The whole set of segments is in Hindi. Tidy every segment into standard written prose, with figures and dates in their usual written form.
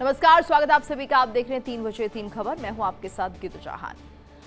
नमस्कार, स्वागत है आप सभी का। आप देख रहे हैं 3 बजे 3 खबर। मैं हूं आपके साथ गीतू चौहान।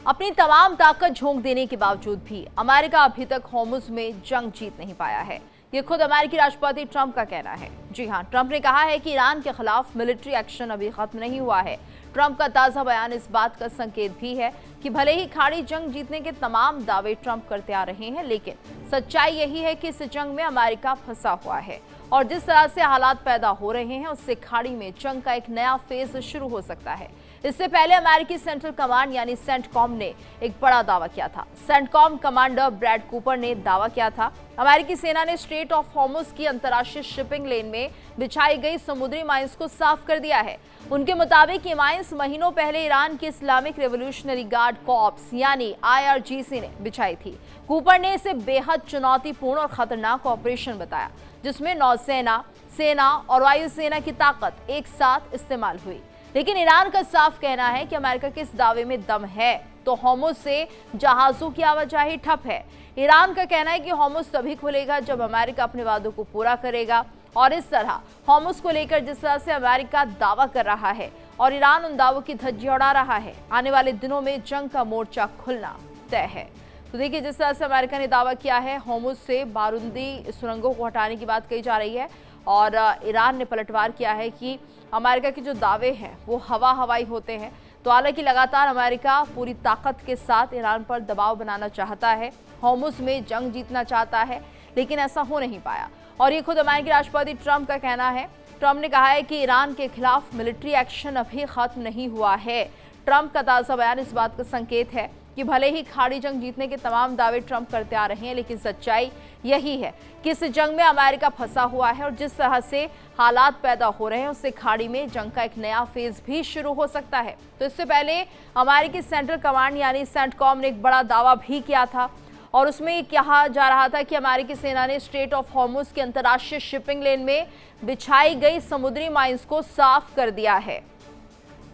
अपनी तमाम ताकत झोंक देने के बावजूद भी अमेरिका अभी तक होर्मुज में जंग जीत नहीं पाया है। ये खुद अमेरिकी राष्ट्रपति ट्रंप का कहना है। जी हां, ट्रंप ने कहा है कि ईरान के खिलाफ मिलिट्री एक्शन अभी खत्म नहीं हुआ है। ट्रंप का ताजा बयान इस बात का संकेत भी है कि भले ही खाड़ी जंग जीतने के तमाम दावे ट्रंप करते आ रहे हैं, लेकिन सच्चाई यही है कि इस जंग में अमेरिका फंसा हुआ है और जिस तरह से हालात पैदा हो रहे हैं उससे खाड़ी में जंग का एक नया फेज शुरू हो सकता है। इससे पहले अमेरिकी सेंट्रल कमांड यानी सेंटकॉम ने एक बड़ा दावा किया था। सेंटकॉम कमांडर ब्रैड कूपर ने दावा किया था अमेरिकी सेना ने स्ट्रेट ऑफ हॉर्मुज की अंतर्राष्ट्रीय शिपिंग लेन में बिछाई गई समुद्री माइंस को साफ कर दिया है। उनके मुताबिक ये माइंस महीनों पहले ईरान की इस्लामिक रेवोल्यूशनरी गार्ड कॉर्प्स यानी IRGC ने बिछाई थी। कूपर ने इसे बेहद चुनौतीपूर्ण और खतरनाक ऑपरेशन बताया, जिसमें नौसेना, सेना और वायुसेना की ताकत एक साथ इस्तेमाल हुई। लेकिन ईरान का साफ कहना है कि अमेरिका के इस दावे में दम है तो होर्मुज से जहाजों की आवाजाही ठप है। ईरान का कहना है कि होर्मुज तभी खुलेगा जब अमेरिका अपने वादों को पूरा करेगा और इस तरह होर्मुज को लेकर जिस तरह से अमेरिका दावा कर रहा है और ईरान उन दावों की धज्जियां उड़ा रहा है, आने वाले दिनों में जंग का मोर्चा खुलना तय है। तो देखिए, जिस तरह से अमेरिका ने दावा किया है होर्मुज से बारूदी सुरंगों को हटाने की बात कही जा रही है और ईरान ने पलटवार किया है कि अमेरिका के जो दावे हैं वो हवाई होते हैं। तो हालांकि लगातार अमेरिका पूरी ताकत के साथ ईरान पर दबाव बनाना चाहता है, होर्मुज में जंग जीतना चाहता है, लेकिन ऐसा हो नहीं पाया और ये खुद अमेरिकी राष्ट्रपति ट्रंप का कहना है। ट्रंप ने कहा है कि ईरान के खिलाफ मिलिट्री एक्शन अभी खत्म नहीं हुआ है। ट्रंप का ताजा बयान इस बात का संकेत है कि भले ही खाड़ी जंग जीतने के तमाम दावे ट्रंप करते आ रहे हैं, लेकिन सच्चाई यही है कि इस जंग में अमेरिका फंसा हुआ है और जिस तरह से हालात पैदा हो रहे हैं उससे खाड़ी में जंग का एक नया फेज भी शुरू हो सकता है। तो इससे पहले अमेरिकी सेंट्रल कमांड यानी सेंटकॉम ने एक बड़ा दावा भी किया था और उसमें कहा जा रहा था कि अमेरिकी सेना ने स्ट्रेट ऑफ हॉर्मुज की अंतर्राष्ट्रीय शिपिंग लेन में बिछाई गई समुद्री माइंस को साफ कर दिया है।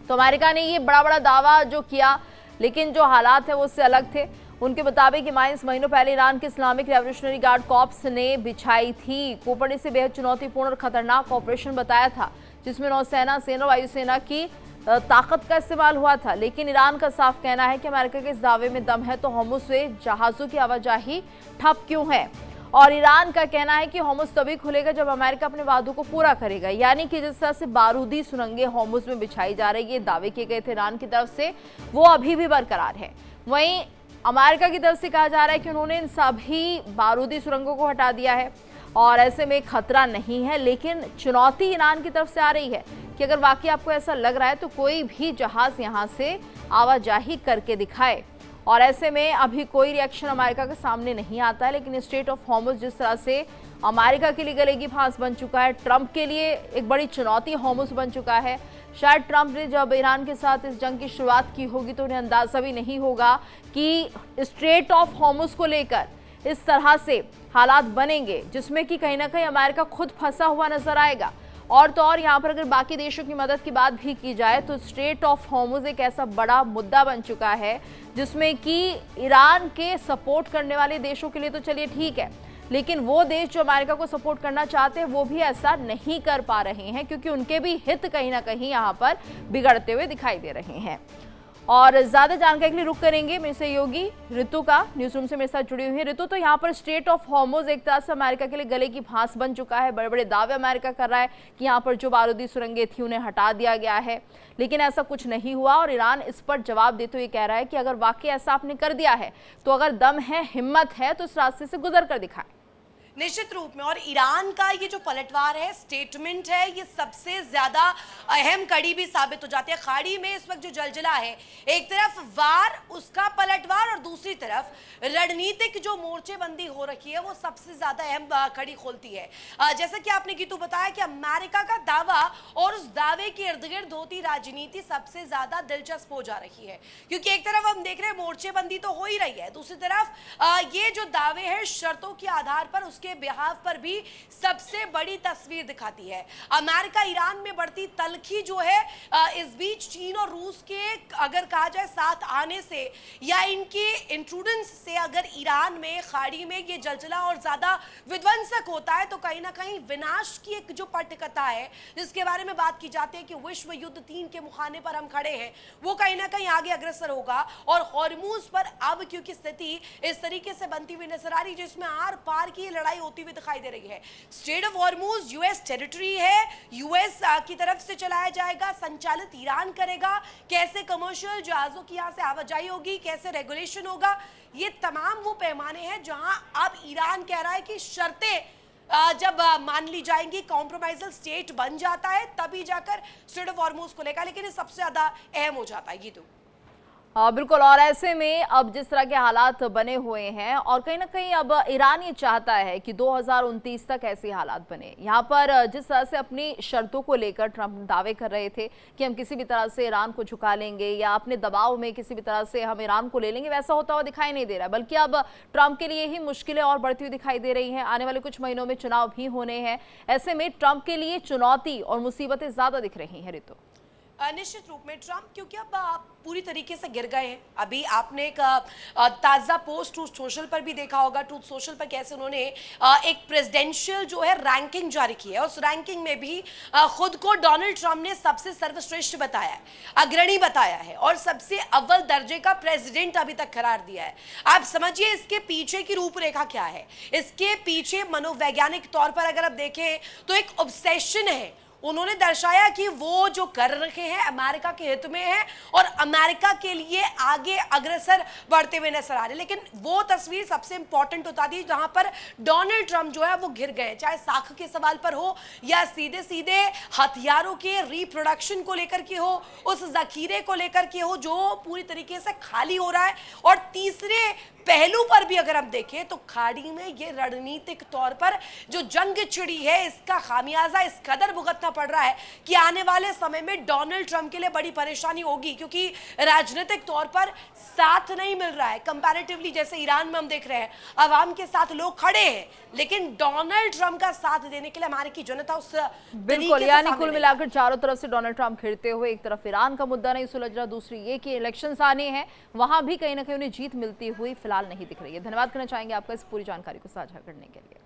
तो अमेरिका ने ये बड़ा दावा जो किया, लेकिन जो हालात है वो उससे अलग थे। उनके मुताबिक ये माइंस महीनों पहले ईरान के इस्लामिक रेवोल्यूशनरी गार्ड कॉर्प्स ने बिछाई थी। कूपर ने इसे बेहद चुनौतीपूर्ण और खतरनाक ऑपरेशन बताया था, जिसमें नौसेना, सेना, वायुसेना की ताकत का इस्तेमाल हुआ था। लेकिन ईरान का साफ कहना है कि अमेरिका के इस दावे में दम है तो होर्मुज से जहाजों की आवाजाही ठप क्यों है। और ईरान का कहना है कि होर्मुज तभी खुलेगा जब अमेरिका अपने वादों को पूरा करेगा, यानी कि जिस तरह से बारूदी सुरंगें होर्मुज में बिछाई जा रही है, दावे किए गए थे ईरान की तरफ से, वो अभी भी बरकरार है। वहीं अमेरिका की तरफ से कहा जा रहा है कि उन्होंने इन सभी बारूदी सुरंगों को हटा दिया है और ऐसे में खतरा नहीं है। लेकिन चुनौती ईरान की तरफ से आ रही है कि अगर वाकई आपको ऐसा लग रहा है तो कोई भी जहाज यहाँ से आवाजाही करके दिखाए। और ऐसे में अभी कोई रिएक्शन अमेरिका के सामने नहीं आता है, लेकिन स्ट्रेट ऑफ हॉर्मुज जिस तरह से अमेरिका के लिए गले की फांस बन चुका है, ट्रंप के लिए एक बड़ी चुनौती हॉर्मुज बन चुका है। शायद ट्रंप ने जब ईरान के साथ इस जंग की शुरुआत की होगी तो उन्हें अंदाजा भी नहीं होगा कि स्ट्रेट ऑफ हॉर्मुज को लेकर इस तरह से हालात बनेंगे, जिसमें कि कहीं ना कहीं अमेरिका खुद फंसा हुआ नजर आएगा। और तो और यहाँ पर अगर बाकी देशों की मदद की बात भी की जाए तो स्ट्रेट ऑफ हॉर्मुज एक ऐसा बड़ा मुद्दा बन चुका है जिसमें कि ईरान के सपोर्ट करने वाले देशों के लिए तो चलिए ठीक है, लेकिन वो देश जो अमेरिका को सपोर्ट करना चाहते हैं वो भी ऐसा नहीं कर पा रहे हैं, क्योंकि उनके भी हित कहीं ना कहीं यहाँ पर बिगड़ते हुए दिखाई दे रहे हैं। और ज्यादा जानकारी के लिए रुक करेंगे मेरे सहयोगी ऋतु का, न्यूज रूम से मेरे साथ जुड़ी हुई है। ऋतु, तो यहाँ पर स्ट्रेट ऑफ हॉर्मुज एक तरह से अमेरिका के लिए गले की फांस बन चुका है। बड़े बड़े दावे अमेरिका कर रहा है कि यहाँ पर जो बारूदी सुरंगें थी उन्हें हटा दिया गया है, लेकिन ऐसा कुछ नहीं हुआ और ईरान इस पर जवाब देते हुए कह रहा है कि अगर वाकई ऐसा आपने कर दिया है तो अगर दम है, हिम्मत है तो इस रास्ते से गुजर कर दिखाएं। निश्चित रूप में। और ईरान का ये जो पलटवार है, स्टेटमेंट है, ये सबसे ज्यादा अहम कड़ी भी साबित हो जाती है। खाड़ी में इस वक्त जो जलजला है, एक तरफ वार, उसका पलटवार और दूसरी तरफ रणनीतिक जो मोर्चेबंदी हो रखी है वो सबसे ज्यादा अहम कड़ी खोलती है। जैसा कि आपने गीतू बताया कि अमेरिका का दावा और उस दावे के इर्द गिर्द होती राजनीति सबसे ज्यादा दिलचस्प हो जा रही है, क्योंकि एक तरफ हम देख रहे हैं मोर्चेबंदी तो हो ही रही है, दूसरी तरफ ये जो दावे हैं शर्तों के आधार पर उसके बिहाफ पर भी सबसे बड़ी तस्वीर दिखाती है। अमेरिका ईरान में बढ़ती तलखी जो है, इस बीच चीन और रूस के अगर कहा जाए साथ आने से या इनके इंट्रूडेंस से अगर ईरान में खाड़ी में ये जलजला और ज्यादा विध्वंसक होता है तो कहीं ना कहीं विनाश की एक जो पटकथा है जिसके बारे में बात की जाती है कि विश्व युद्ध 3 के मुखाने पर हम खड़े हैं, वो कहीं ना कहीं आगे अग्रसर होगा। और हॉर्मूज पर अब क्योंकि स्थिति इस तरीके से बनती हुई नजर आ रही है जिसमें आर पार की लड़ाई होती हुई दिखाई दे रही है। Straight of Hormuz US territory है, यूएस की तरफ से चलाया जाएगा, संचालित ईरान करेगा। कैसे कमर्शियल जहाजों की यहां से आवाजाही होगी, कैसे रेगुलेशन होगा, ये तमाम वो पैमाने हैं जहां अब ईरान कह रहा है कि शर्तें जब मान ली जाएंगी, कॉम्प्रोमाइजल स्टेट बन जाता है, तभी जाकर स्ट्रेट ऑफ हॉर्मूज को लेकर, लेकिन ये सबसे ज्यादा अहम हो जाता है। ये तो बिल्कुल। और ऐसे में अब जिस तरह के हालात बने हुए हैं और कहीं ना कहीं अब ईरान ये चाहता है कि 2029 तक ऐसे हालात बने। यहाँ पर जिस तरह से अपनी शर्तों को लेकर ट्रंप दावे कर रहे थे कि हम किसी भी तरह से ईरान को झुका लेंगे या अपने दबाव में किसी भी तरह से हम ईरान को ले लेंगे, वैसा होता हुआ दिखाई नहीं दे रहा है। बल्कि अब ट्रंप के लिए ही मुश्किलें और बढ़ती हुई दिखाई दे रही हैं। आने वाले कुछ महीनों में चुनाव भी होने हैं, ऐसे में ट्रंप के लिए चुनौती और मुसीबतें ज्यादा दिख रही हैं। ऋतु, निश्चित रूप में ट्रंप क्योंकि अब पूरी तरीके से गिर गए हैं। अभी आपने एक ताज़ा पोस्ट ट्रूथ सोशल पर भी देखा होगा, ट्रूथ सोशल पर कैसे उन्होंने एक प्रेसिडेंशियल जो है रैंकिंग जारी की है। उस रैंकिंग में भी खुद को डोनाल्ड ट्रंप ने सबसे सर्वश्रेष्ठ बताया है, अग्रणी बताया है और सबसे अव्वल दर्जे का प्रेसिडेंट अभी तक करार दिया है। आप समझिए इसके पीछे की रूपरेखा क्या है। इसके पीछे मनोवैज्ञानिक तौर पर अगर आप देखें तो एक ऑब्सेशन है। उन्होंने दर्शाया कि वो जो कर रखे हैं अमेरिका के हित में है और अमेरिका के लिए आगे अग्रसर बढ़ते हुए नजर आ रहे हैं। लेकिन वो तस्वीर सबसे इंपॉर्टेंट होता थी जहां पर डोनाल्ड ट्रंप जो है वो घिर गए, चाहे साख के सवाल पर हो या सीधे सीधे हथियारों के रिप्रोडक्शन को लेकर के हो, उस जखीरे को लेकर के हो जो पूरी तरीके से खाली हो रहा है। और तीसरे पहलू पर भी अगर हम देखें तो खाड़ी में ये रणनीतिक तौर पर जो जंग छिड़ी है इसका खामियाजा इस कदर भुगतना पड़ रहा है कि आने वाले समय में डोनाल्ड ट्रंप के लिए बड़ी परेशानी होगी, क्योंकि राजनीतिक तौर पर साथ नहीं मिल रहा है कंपैरेटिवली। जैसे ईरान में हम देख रहे हैं अवाम के साथ लोग खड़े हैं, लेकिन डोनाल्ड ट्रंप का साथ देने के लिए हमारी की जनता उस बिल्कुल, यानी कुल मिलाकर चारों तरफ से डोनाल्ड ट्रंप घिरते हुए, एक तरफ ईरान का मुद्दा नहीं सुलझ रहा, दूसरी ये कि इलेक्शंस आने हैं, वहां भी कहीं ना कहीं उन्हें जीत मिलती हुई फिलहाल नहीं दिख रही है। धन्यवाद करना चाहेंगे आपका इस पूरी जानकारी को साझा करने के लिए।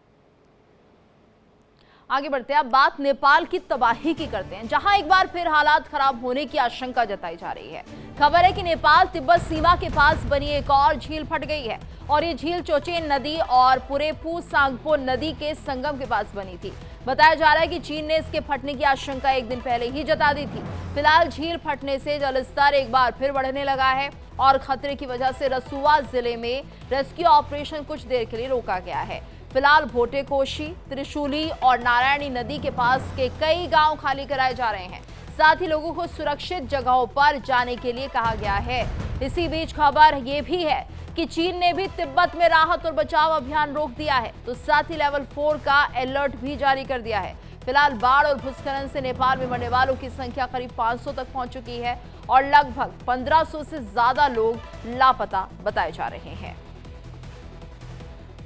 आगे बढ़ते हैं, अब बात नेपाल की तबाही की करते हैं, जहां एक बार फिर हालात खराब होने की आशंका जताई जा रही है। खबर है कि नेपाल तिब्बत सीमा के पास बनी एक और झील फट गई है और ये झील चोचेन नदी और पुरेपू सांगपो नदी के संगम के पास बनी थी। बताया जा रहा है कि चीन ने इसके फटने की आशंका एक दिन पहले ही जता दी थी। फिलहाल झील फटने से जलस्तर एक बार फिर बढ़ने लगा है और खतरे की वजह से रसुआ जिले में रेस्क्यू ऑपरेशन कुछ देर के लिए रोका गया है। फिलहाल भोटेकोशी, त्रिशूली और नारायणी नदी के पास के कई गांव खाली कराए जा रहे हैं। साथ ही लोगों को सुरक्षित जगहों पर जाने के लिए कहा गया है। इसी बीच खबर ये भी है कि चीन ने भी तिब्बत में राहत और बचाव अभियान रोक दिया है, तो साथ ही लेवल 4 का अलर्ट भी जारी कर दिया है। फिलहाल बाढ़ और भूस्खलन से नेपाल में मरने वालों की संख्या करीब 500 तक पहुंच चुकी है और लगभग 1500 से ज्यादा लोग लापता बताए जा रहे हैं।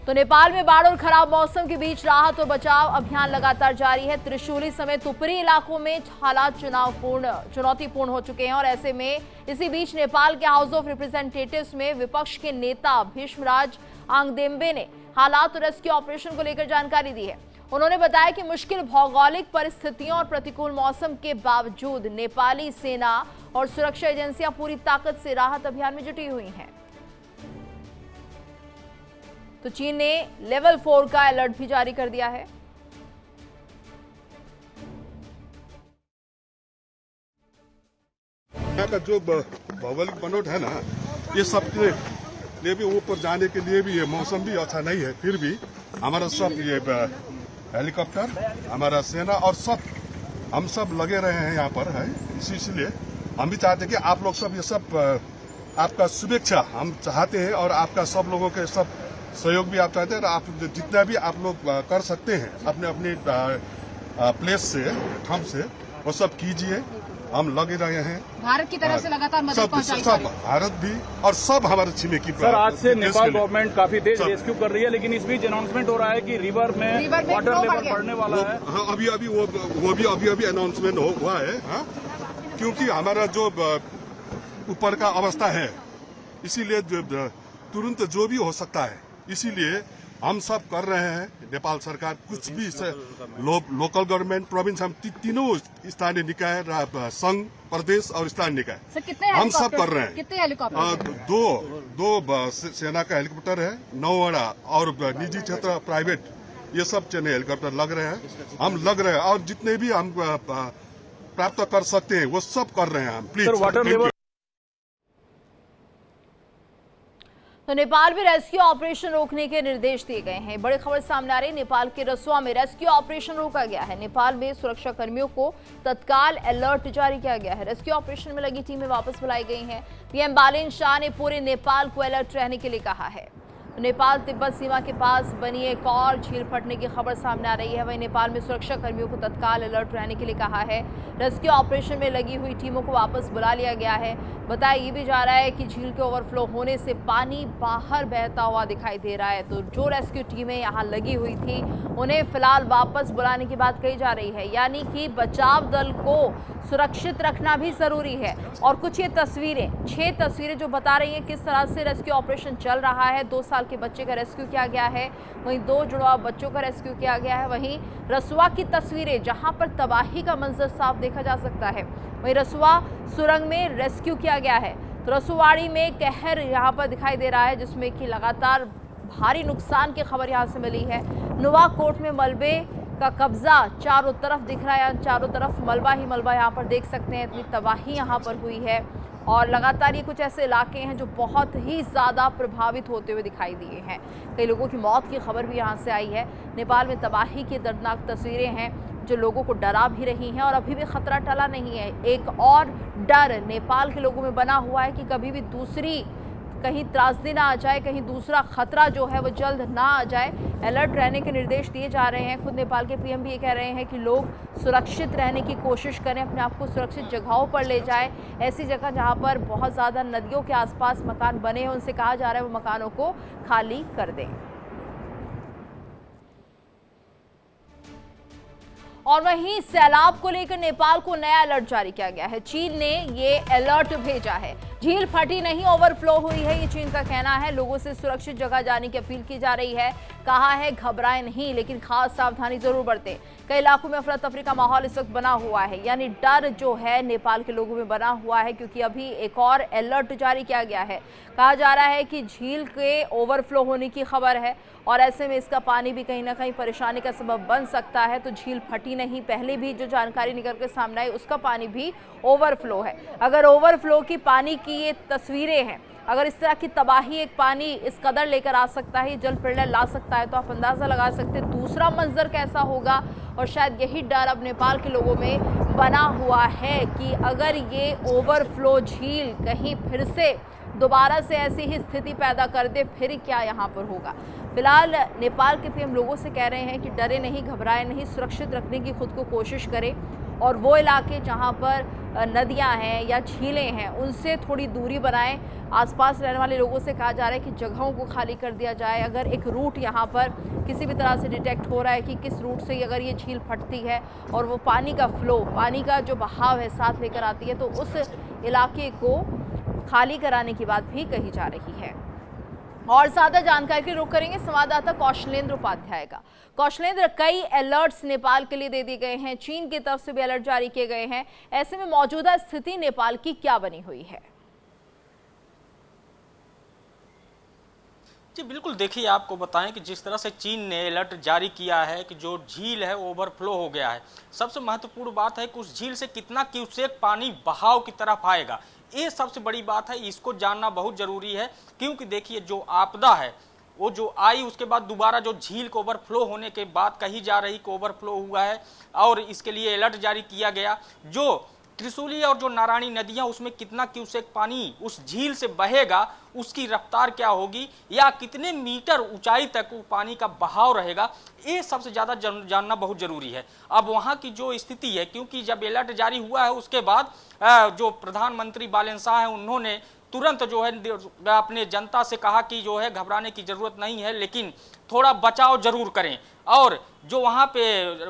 तो नेपाल में बाढ़ और खराब मौसम के बीच राहत और बचाव अभियान लगातार जारी है। त्रिशूली समेत ऊपरी इलाकों में हालात चुनौतीपूर्ण हो चुके हैं और ऐसे में इसी बीच नेपाल के हाउस ऑफ रिप्रेजेंटेटिव्स में विपक्ष के नेता भीष्मराज आंगदेम्बे ने हालात और रेस्क्यू ऑपरेशन को लेकर जानकारी दी है। उन्होंने बताया कि मुश्किल भौगोलिक परिस्थितियों और प्रतिकूल मौसम के बावजूद नेपाली सेना और सुरक्षा एजेंसियां पूरी ताकत से राहत अभियान में जुटी हुई हैं। तो चीन ने लेवल 4 का अलर्ट भी जारी कर दिया है। यहाँ का जो भौगोलिक बनोट है ना, ये सब के लिए भी ऊपर जाने के लिए भी ये मौसम भी अच्छा नहीं है, फिर भी हमारा सब ये हेलीकॉप्टर, हमारा सेना और सब हम सब लगे रहे हैं यहाँ पर है। इसलिए हम भी चाहते हैं कि आप लोग सब ये सब आपका शुभेच्छा हम चाहते हैं और आपका सब लोगों के सब सहयोग भी आप चाहते हैं। आप जितना भी आप लोग कर सकते हैं अपने अपने प्लेस से, हम से, वो सब कीजिए। हम लगे रहे हैं, भारत की तरफ से लगातार मदद पहुंचाई जा रही है। भारत भी और सब हमारे छिमेकी। सर, आज से नेपाल गवर्नमेंट काफी तेज रेस्क्यू कर रही है, लेकिन इस बीच अनाउंसमेंट हो रहा है कि रिवर में वाटर लेवल बढ़ने वाला है। हाँ, अभी अनाउंसमेंट हुआ है। हाँ, क्योंकि हमारा जो ऊपर का अवस्था है, इसीलिए तुरंत जो भी हो सकता है, इसीलिए हम सब कर रहे हैं। नेपाल सरकार कुछ भी लोकल गवर्नमेंट, प्रोविंस, हम तीनों स्थानीय निकाय, संघ, प्रदेश और स्थानीय निकाय, सर कितने हम सब कर रहे हैं। कितने हेलीकॉप्टर? दो सेना का हेलीकॉप्टर है, 9 और निजी क्षेत्र प्राइवेट, ये सब चने हेलीकॉप्टर लग रहे हैं। हम लग रहे हैं और जितने भी हम प्राप्त कर सकते हैं वो सब कर रहे हैं हम। Please water level. तो नेपाल में रेस्क्यू ऑपरेशन रोकने के निर्देश दिए गए हैं। बड़ी खबर सामने आ रही है, नेपाल के रसुआ में रेस्क्यू ऑपरेशन रोका गया है। नेपाल में सुरक्षा कर्मियों को तत्काल अलर्ट जारी किया गया है। रेस्क्यू ऑपरेशन में लगी टीमें वापस बुलाई गई हैं। पीएम बालेन शाह ने पूरे नेपाल को अलर्ट रहने के लिए कहा है। नेपाल तिब्बत सीमा के पास बनी एक और झील फटने की खबर सामने आ रही है। वहीं नेपाल में सुरक्षा कर्मियों को तत्काल अलर्ट रहने के लिए कहा है। रेस्क्यू ऑपरेशन में लगी हुई टीमों को वापस बुला लिया गया है। बताया ये भी जा रहा है कि झील के ओवरफ्लो होने से पानी बाहर बहता हुआ दिखाई दे रहा है। तो जो रेस्क्यू टीमें यहाँ लगी हुई थी उन्हें फिलहाल वापस बुलाने की बात कही जा रही है। यानी कि बचाव दल को सुरक्षित रखना भी जरूरी है। और कुछ ये तस्वीरें, 6 तस्वीरें जो बता रही हैं किस तरह से रेस्क्यू ऑपरेशन चल रहा है। 2 साल के बच्चे का रेस्क्यू किया गया है, वहीं 2 जुड़वा बच्चों का रेस्क्यू किया गया है। वहीं रसुआ की तस्वीरें जहां पर तबाही का मंजर साफ देखा जा सकता है। वहीं रसुआ सुरंग में रेस्क्यू किया गया है। तो रसुवाड़ी में कहर यहाँ पर दिखाई दे रहा है, जिसमें कि लगातार भारी नुकसान की खबर यहाँ से मिली है। नुवाकोट में मलबे का कब्जा चारों तरफ दिख रहा है, चारों तरफ मलबा ही मलबा यहाँ पर देख सकते हैं। इतनी तबाही यहाँ पर हुई है और लगातार ये कुछ ऐसे इलाके हैं जो बहुत ही ज़्यादा प्रभावित होते हुए दिखाई दिए हैं। कई लोगों की मौत की खबर भी यहाँ से आई है। नेपाल में तबाही की दर्दनाक तस्वीरें हैं जो लोगों को डरा भी रही हैं और अभी भी खतरा टला नहीं है। एक और डर नेपाल के लोगों में बना हुआ है कि कभी भी दूसरी कहीं त्रासदी ना आ जाए, कहीं दूसरा खतरा जो है वो जल्द ना आ जाए। अलर्ट रहने के निर्देश दिए जा रहे हैं। खुद नेपाल के पीएम भी ये कह रहे हैं कि लोग सुरक्षित रहने की कोशिश करें, अपने आप को सुरक्षित जगहों पर ले जाएं। ऐसी जगह जहां पर बहुत ज़्यादा नदियों के आसपास मकान बने हैं उनसे कहा जा रहा है वो मकानों को खाली कर दें। और वहीं सैलाब को लेकर नेपाल को नया अलर्ट जारी किया गया है। चीन ने ये अलर्ट भेजा है। झील फटी नहीं, ओवरफ्लो हुई है, ये चीन का कहना है। लोगों से सुरक्षित जगह जाने की अपील की जा रही है। कहा है घबराएं नहीं, लेकिन खास सावधानी जरूर बरतें। कई इलाकों में अफरा तफरी का माहौल इस वक्त बना हुआ है, यानी डर जो है नेपाल के लोगों में बना हुआ है, क्योंकि अभी एक और अलर्ट जारी किया गया है। कहा जा रहा है कि झील के ओवरफ्लो होने की खबर है और ऐसे में इसका पानी भी कहीं ना कहीं परेशानी का सबब बन सकता है। तो झील फटी नहीं, पहले भी जो जानकारी निकल के सामने आई उसका पानी भी ओवरफ्लो है। अगर ओवरफ्लो की पानी की ये तस्वीरें हैं, अगर इस तरह की तबाही एक पानी इस कदर लेकर आ सकता है, जल प्रलय ला सकता है, तो आप अंदाजा लगा सकते हैं दूसरा मंजर कैसा होगा। और शायद यही डर अब नेपाल के लोगों में बना हुआ है कि अगर ये ओवरफ्लो झील कहीं फिर से दोबारा से ऐसी ही स्थिति पैदा कर दे, फिर क्या यहाँ पर होगा। फिलहाल नेपाल के पीएम लोगों से कह रहे हैं कि डरे नहीं, घबराए नहीं, सुरक्षित रखने की खुद को कोशिश करें और वो इलाके जहाँ पर नदियाँ हैं या झीलें हैं उनसे थोड़ी दूरी बनाएं। आसपास रहने वाले लोगों से कहा जा रहा है कि जगहों को खाली कर दिया जाए। अगर एक रूट यहाँ पर किसी भी तरह से डिटेक्ट हो रहा है कि किस रूट से अगर ये झील फटती है और वो पानी का फ्लो, पानी का जो बहाव है साथ लेकर आती है, तो उस इलाके को खाली कराने की बात भी कही जा रही है। और ज्यादा जानकारी के लिए रुख करेंगे संवाददाता कौशलेंद्र उपाध्याय का। कौशलेंद्र, कई अलर्ट्स नेपाल के लिए दे दिए गए हैं, चीन की तरफ से भी अलर्ट जारी किए गए हैं। ऐसे में मौजूदा स्थिति नेपाल की क्या बनी हुई है? जी बिल्कुल, देखिए आपको बताएं कि जिस तरह से चीन ने अलर्ट जारी किया है कि जो झील है ओवरफ्लो हो गया है। सबसे महत्वपूर्ण बात है कि उस झील से कितना क्यूसेक पानी बहाव की तरफ आएगा, ये सबसे बड़ी बात है। इसको जानना बहुत जरूरी है, क्योंकि देखिए जो आपदा है वो जो आई उसके बाद दोबारा जो झील को ओवरफ्लो होने के बाद कही जा रही कि ओवरफ्लो हुआ है और इसके लिए अलर्ट जारी किया गया। जो त्रिशूली और जो नारायणी नदियां उसमें कितना क्यूसेक पानी उस झील से बहेगा, उसकी रफ्तार क्या होगी या कितने मीटर ऊंचाई तक वो पानी का बहाव रहेगा, ये सबसे ज़्यादा जानना बहुत ज़रूरी है। अब वहाँ की जो स्थिति है, क्योंकि जब अलर्ट जारी हुआ है उसके बाद जो प्रधानमंत्री बालेन शाह हैं उन्होंने तुरंत जो है अपने जनता से कहा कि जो है घबराने की ज़रूरत नहीं है, लेकिन थोड़ा बचाव जरूर करें। और जो वहाँ पे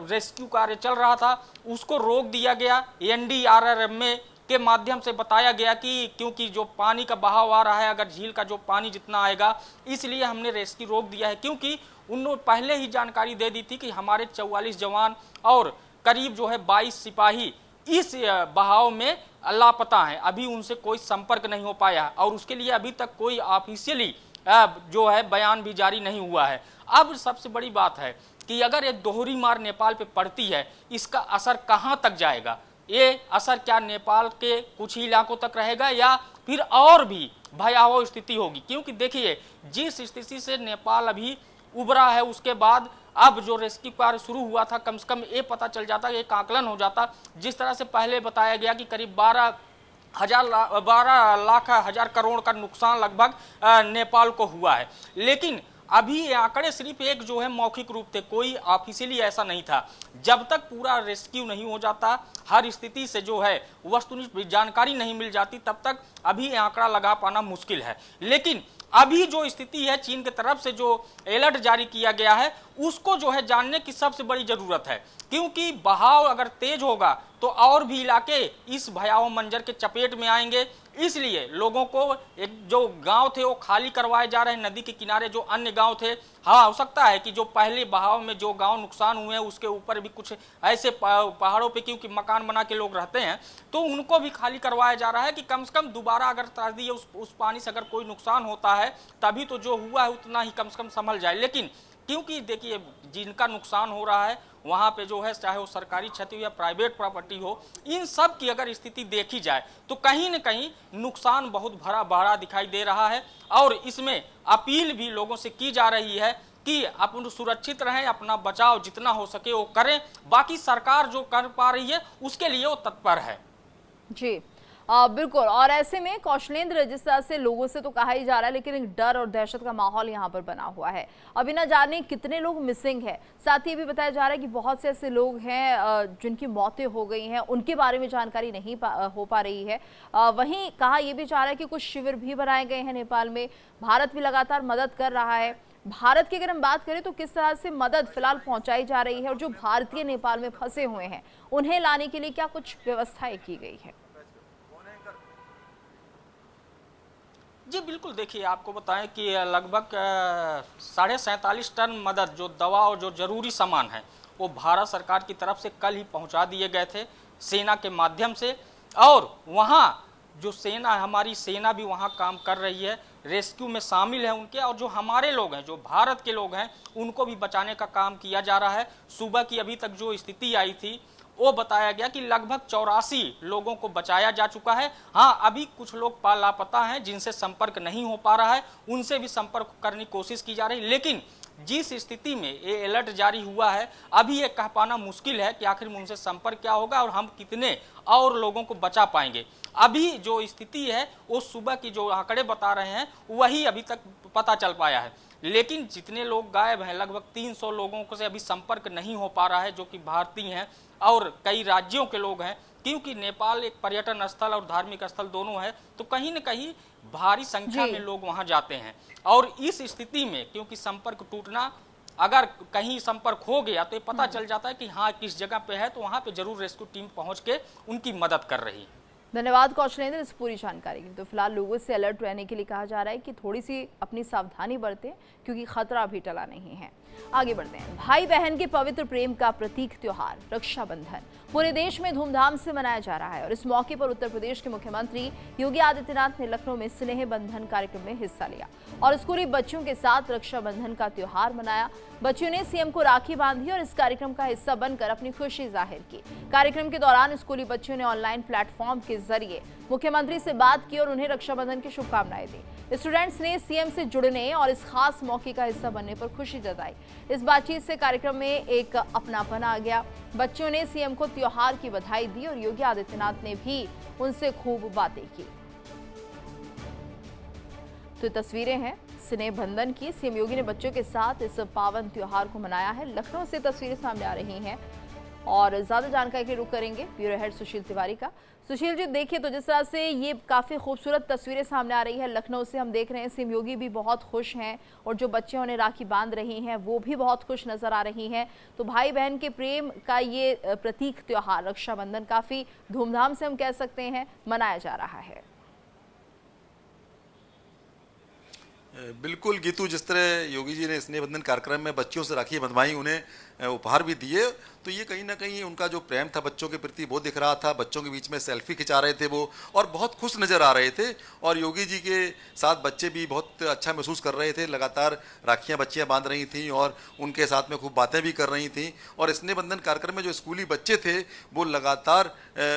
रेस्क्यू कार्य चल रहा था उसको रोक दिया गया। NDRRM के माध्यम से बताया गया कि क्योंकि जो पानी का बहाव आ रहा है, अगर झील का जो पानी जितना आएगा, इसलिए हमने रेस्क्यू रोक दिया है, क्योंकि उन्होंने पहले ही जानकारी दे दी थी कि हमारे 44 जवान और करीब जो है 22 सिपाही इस बहाव में लापता हैं। अभी उनसे कोई संपर्क नहीं हो पाया और उसके लिए अभी तक कोई ऑफिशियली जो है बयान भी जारी नहीं हुआ है। अब सबसे बड़ी बात है कि अगर एक दोहरी मार नेपाल पे पड़ती है, इसका असर कहां तक जाएगा? ये असर क्या नेपाल के कुछ ही इलाकों तक रहेगा या फिर और भी भयावह स्थिति होगी? क्योंकि देखिए, जिस स्थिति से नेपाल अभी उभरा है, उसके बाद अब जो रेस्क्यू कार्य शुरू हुआ था, कम से कम ये पता चल जाता, एक आकलन हो जाता, जिस तरह से पहले बताया गया कि करीब 12 लाख हजार करोड़ का नुकसान लगभग नेपाल को हुआ है। लेकिन अभी ये आंकड़े सिर्फ एक जो है मौखिक रूप थे, कोई ऑफिशियली ऐसा नहीं था। जब तक पूरा रेस्क्यू नहीं हो जाता, हर स्थिति से जो है वस्तुनिष्ठ जानकारी नहीं मिल जाती, तब तक अभी ये आंकड़ा लगा पाना मुश्किल है। लेकिन अभी जो स्थिति है, चीन की तरफ से जो अलर्ट जारी किया गया है, उसको जो है जानने की सबसे बड़ी जरूरत है, क्योंकि बहाव अगर तेज होगा तो और भी इलाके इस भयावह मंजर के चपेट में आएंगे। इसलिए लोगों को एक जो गांव थे वो खाली करवाए जा रहे हैं, नदी के किनारे जो अन्य गांव थे। हाँ, हो सकता है कि जो पहले बहाव में जो गांव नुकसान हुए हैं उसके ऊपर भी कुछ ऐसे पहाड़ों पे क्योंकि मकान बना के लोग रहते हैं, तो उनको भी खाली करवाया जा रहा है कि कम से कम दोबारा अगर त्रासदी उस पानी से अगर कोई नुकसान होता है, तभी तो जो हुआ है उतना ही कम से कम संभल जाए। लेकिन क्योंकि देखिए, जिनका नुकसान हो रहा है वहाँ पे जो है, चाहे वो सरकारी क्षति हो या प्राइवेट प्रॉपर्टी हो, इन सब की अगर स्थिति देखी जाए तो कहीं न कहीं नुकसान बहुत बड़ा दिखाई दे रहा है। और इसमें अपील भी लोगों से की जा रही है कि अपन सुरक्षित रहें, अपना बचाव जितना हो सके वो करें। बाकी सरकार जो कर पा रही है उसके लिए वो तत्पर है। जी बिल्कुल। और ऐसे में कौशलेंद्र, जिस तरह से लोगों से तो कहा ही जा रहा है, लेकिन एक डर और दहशत का माहौल यहाँ पर बना हुआ है। अभी ना जाने कितने लोग मिसिंग है। साथ ही भी बताया जा रहा है कि बहुत से ऐसे लोग हैं जिनकी मौतें हो गई हैं, उनके बारे में जानकारी नहीं हो पा रही है। वहीं कहा यह भी जा रहा है कि कुछ शिविर भी बनाए गए हैं नेपाल में। भारत भी लगातार मदद कर रहा है। भारत की अगर हम बात करें तो किस तरह से मदद फिलहाल पहुंचाई जा रही है और जो भारतीय नेपाल में फंसे हुए हैं उन्हें लाने के लिए क्या कुछ व्यवस्थाएं की गई है? जी बिल्कुल, देखिए आपको बताएं कि लगभग 47.5 टन मदद, जो दवा और जो जरूरी सामान है, वो भारत सरकार की तरफ से कल ही पहुंचा दिए गए थे सेना के माध्यम से। और वहां जो सेना है, हमारी सेना भी वहां काम कर रही है, रेस्क्यू में शामिल है उनके, और जो हमारे लोग हैं, जो भारत के लोग हैं, उनको भी बचाने का काम किया जा रहा है। सुबह की अभी तक जो स्थिति आई थी वो बताया गया कि लगभग 84 लोगों को बचाया जा चुका है। हाँ, अभी कुछ लोग लापता हैं जिनसे संपर्क नहीं हो पा रहा है, उनसे भी संपर्क करने की कोशिश की जा रही है। लेकिन जिस स्थिति में ये अलर्ट जारी हुआ है, अभी ये कह पाना मुश्किल है कि आखिर में उनसे संपर्क क्या होगा और हम कितने और लोगों को बचा पाएंगे। अभी जो स्थिति है वो सुबह की जो आंकड़े बता रहे हैं वही अभी तक पता चल पाया है। लेकिन जितने लोग गायब हैं, लगभग 300 लोगों को से अभी संपर्क नहीं हो पा रहा है, जो कि भारतीय हैं और कई राज्यों के लोग हैं। क्योंकि नेपाल एक पर्यटन स्थल और धार्मिक स्थल दोनों है, तो कहीं न कहीं भारी संख्या में लोग वहां जाते हैं। और इस स्थिति में क्योंकि संपर्क टूटना, अगर कहीं संपर्क हो गया तो ये पता चल जाता है कि हाँ किस जगह पे है, तो वहां पे जरूर रेस्क्यू टीम पहुंच के उनकी मदद कर रही है। धन्यवाद कौशलेंद्र इस पूरी जानकारी की। तो फिलहाल लोगों से अलर्ट रहने के लिए कहा जा रहा है कि थोड़ी सी अपनी सावधानी बरतें, क्योंकि खतरा अभी टला नहीं है। आगे बढ़ते हैं। भाई बहन के पवित्र प्रेम का प्रतीक त्योहार रक्षाबंधन पूरे देश में धूमधाम से मनाया जा रहा है और इस मौके पर उत्तर प्रदेश के मुख्यमंत्री योगी आदित्यनाथ ने लखनऊ में स्नेह बंधन कार्यक्रम में हिस्सा लिया और स्कूली बच्चों के साथ रक्षाबंधन का त्योहार मनाया। बच्चों ने सीएम को राखी बांधी और इस कार्यक्रम का हिस्सा बनकर अपनी खुशी जाहिर की। कार्यक्रम के दौरान स्कूली बच्चों ने ऑनलाइन प्लेटफॉर्म के जरिए मुख्यमंत्री से बात की और उन्हें रक्षाबंधन की शुभकामनाएं दी। स्टूडेंट्स ने सीएम से जुड़ने और इस खास मौके का हिस्सा बनने पर खुशी जताई। इस बातचीत से कार्यक्रम में एक अपनापन आ गया। बच्चों ने सीएम को त्योहार की बधाई दी और योगी आदित्यनाथ ने भी उनसे खूब बातें की। तो तस्वीरें हैं स्नेह बंधन की। सीएम योगी ने बच्चों के साथ इस पावन त्योहार को मनाया है। लखनऊ से तस्वीरें सामने आ रही हैं और ज्यादा जानकारी के रुख करेंगे ब्यूरो हेड सुशील तिवारी का। सुशील जी, देखिए तो जिस तरह से ये काफी खूबसूरत तस्वीरें सामने आ रही है लखनऊ से, हम देख रहे हैं सीएम योगी भी बहुत खुश हैं और जो बच्चे उन्हें राखी बांध रही हैं वो भी बहुत खुश नजर आ रही हैं। तो भाई बहन के प्रेम का ये प्रतीक त्योहार रक्षाबंधन काफी धूमधाम से हम कह सकते हैं मनाया जा रहा है। बिल्कुल गीतू, जिस तरह योगी जी ने स्नेह बंधन कार्यक्रम में बच्चियों से राखी बंधवाई, उन्हें उपहार भी दिए, तो ये कहीं ना कहीं उनका जो प्रेम था बच्चों के प्रति वो दिख रहा था। बच्चों के बीच में सेल्फी खिंचा रहे थे वो, और बहुत खुश नज़र आ रहे थे। और योगी जी के साथ बच्चे भी बहुत अच्छा महसूस कर रहे थे। लगातार राखियाँ बच्चियाँ बांध रही थीं और उनके साथ में खूब बातें भी कर रही थीं। और स्नेह बंधन कार्यक्रम में जो स्कूली बच्चे थे वो लगातार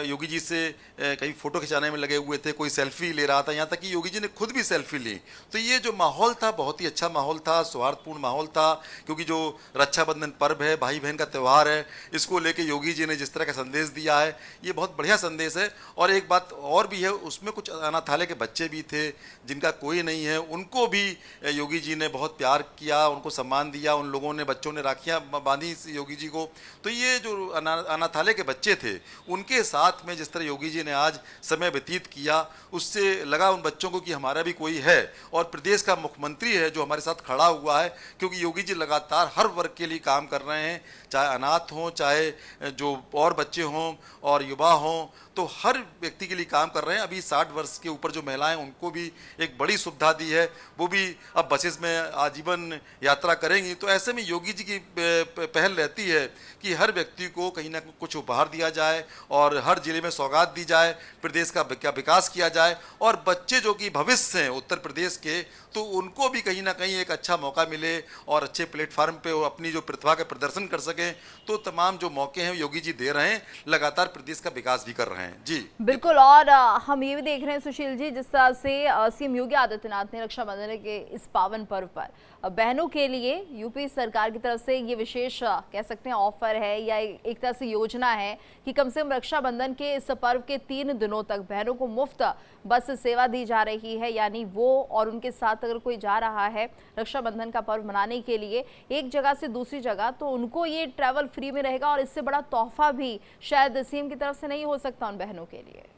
योगी जी से कहीं फ़ोटो खिंचाने में लगे हुए थे, कोई सेल्फी ले रहा था, यहाँ तक कि योगी जी ने खुद भी सेल्फी ली। तो ये जो माहौल था बहुत ही अच्छा माहौल था, सौहार्दपूर्ण माहौल था, क्योंकि जो रक्षाबंधन पर्व है, भाई बहन का त्यौहार है, इसको लेके योगी जी ने जिस तरह का संदेश दिया है ये बहुत बढ़िया संदेश है। और एक बात और भी है, उसमें कुछ अनाथालय के बच्चे भी थे जिनका कोई नहीं है, उनको भी योगी जी ने बहुत प्यार किया, उनको सम्मान दिया। उन लोगों ने, बच्चों ने राखियाँ बांधी योगी जी को। तो ये जो अनाथालय के बच्चे थे उनके साथ में जिस तरह योगी जी ने आज समय व्यतीत किया, उससे लगा उन बच्चों को कि हमारा भी कोई है और प्रदेश का मुख्यमंत्री है जो हमारे साथ खड़ा हुआ है। क्योंकि योगी जी लगातार हर वर्ग के लिए काम कर रहे हैं, चाहे अनाथ हों, चाहे जो और बच्चे हों और युवा हों, तो हर व्यक्ति के लिए काम कर रहे हैं। अभी 60 वर्ष के ऊपर जो महिलाएं, उनको भी एक बड़ी सुविधा दी है, वो भी अब बसेस में आजीवन यात्रा करेंगी। तो ऐसे में योगी जी की पहल रहती है कि हर व्यक्ति को कहीं ना कुछ उपहार दिया जाए और हर जिले में सौगात दी जाए, प्रदेश का विकास किया जाए। और बच्चे जो कि भविष्य हैं उत्तर प्रदेश के, तो उनको भी कहीं ना कहीं एक अच्छा मौका मिले और अच्छे प्लेटफार्म पे वो अपनी जो प्रतिभा का प्रदर्शन कर सकें। तो तमाम जो मौके हैं योगी जी दे रहे हैं, लगातार प्रदेश का विकास भी कर रहे हैं। जी बिल्कुल। और हम ये भी देख रहे हैं सुशील जी, जिस तरह से सीएम योगी आदित्यनाथ ने रक्षाबंधन के इस पावन पर्व पर बहनों के लिए यूपी सरकार की तरफ से ये विशेष कह सकते हैं ऑफर है या एक तरह से योजना है कि कम से कम रक्षाबंधन के इस पर्व के 3 दिनों तक बहनों को मुफ्त बस सेवा दी जा रही है। यानी वो और उनके साथ अगर कोई जा रहा है रक्षाबंधन का पर्व मनाने के लिए एक जगह से दूसरी जगह, तो उनको ये ट्रैवल फ्री में रहेगा। और इससे बड़ा तोहफा भी शायद सीएम की तरफ से नहीं हो सकता उन बहनों के लिए।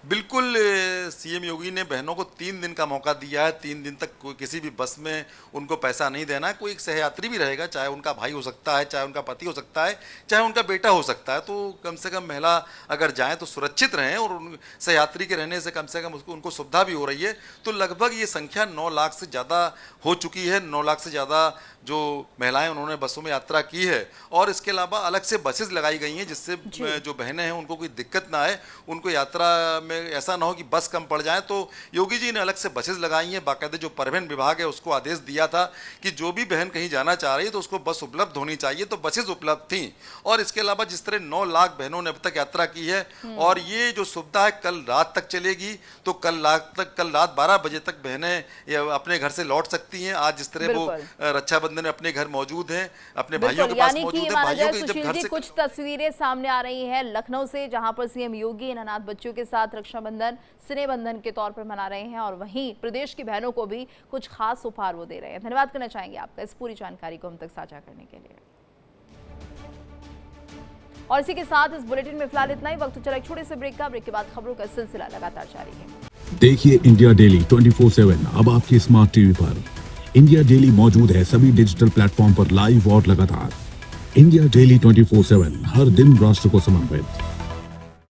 बिल्कुल, सीएम योगी ने बहनों को 3 दिन का मौका दिया है। 3 दिन तक कोई किसी भी बस में उनको पैसा नहीं देना है। कोई एक सहयात्री भी रहेगा, चाहे उनका भाई हो सकता है, चाहे उनका पति हो सकता है, चाहे उनका बेटा हो सकता है। तो कम से कम महिला अगर जाएं तो सुरक्षित रहें, और उन सहयात्री के रहने से कम उनको सुविधा भी हो रही है। तो लगभग ये संख्या 9 लाख से ज़्यादा हो चुकी है। 9 लाख से ज़्यादा जो महिलाएं उन्होंने बसों में यात्रा की है। और इसके अलावा अलग से बसेस लगाई गई हैं जिससे जो बहनें हैं उनको कोई दिक्कत ना आए, उनको यात्रा में ऐसा ना हो कि बस कम पड़ जाए। तो योगी जी ने अलग से बसेस लगाई हैं। बाकायदे जो परिवहन विभाग है उसको आदेश दिया था कि जो भी बहन कहीं जाना चाह रही है तो उसको बस उपलब्ध होनी चाहिए, तो बसेस उपलब्ध थी। और इसके अलावा जिस तरह 9 लाख बहनों ने अब तक यात्रा की है, और ये जो सुविधा है कल रात तक चलेगी, तो कल रात 12 बजे तक बहनें अपने घर से लौट सकती हैं। आज जिस तरह वो रक्षाबंधन अपने घर मौजूद हैं, अपने भाइयों के पास मौजूद है। भाइयों के जब घर से कुछ तस्वीरें सामने आ रही हैं लखनऊ से, जहां पर सीएम योगी इन अनाथ बच्चों के साथ रक्षाबंधन स्नेह बंधन के तौर पर मना रहे हैं, और वहीं प्रदेश की बहनों को भी कुछ खास उपहार वो दे रहे हैं। धन्यवाद करना चाहेंगे आपका इस पूरी जानकारी को हम तक साझा करने के लिए। और इसी के साथ इस बुलेटिन में फिलहाल इतना ही। वक्त चला एक छोटे से ब्रेक का। ब्रेक के बाद खबरों का सिलसिला लगातार जारी है। देखिए इंडिया डेली 24/7 अब आपके स्मार्ट टीवी पर। इंडिया डेली मौजूद है सभी डिजिटल प्लेटफॉर्म पर लाइव और लगातार। इंडिया डेली 24/7 हर दिन राष्ट्र को समर्पित।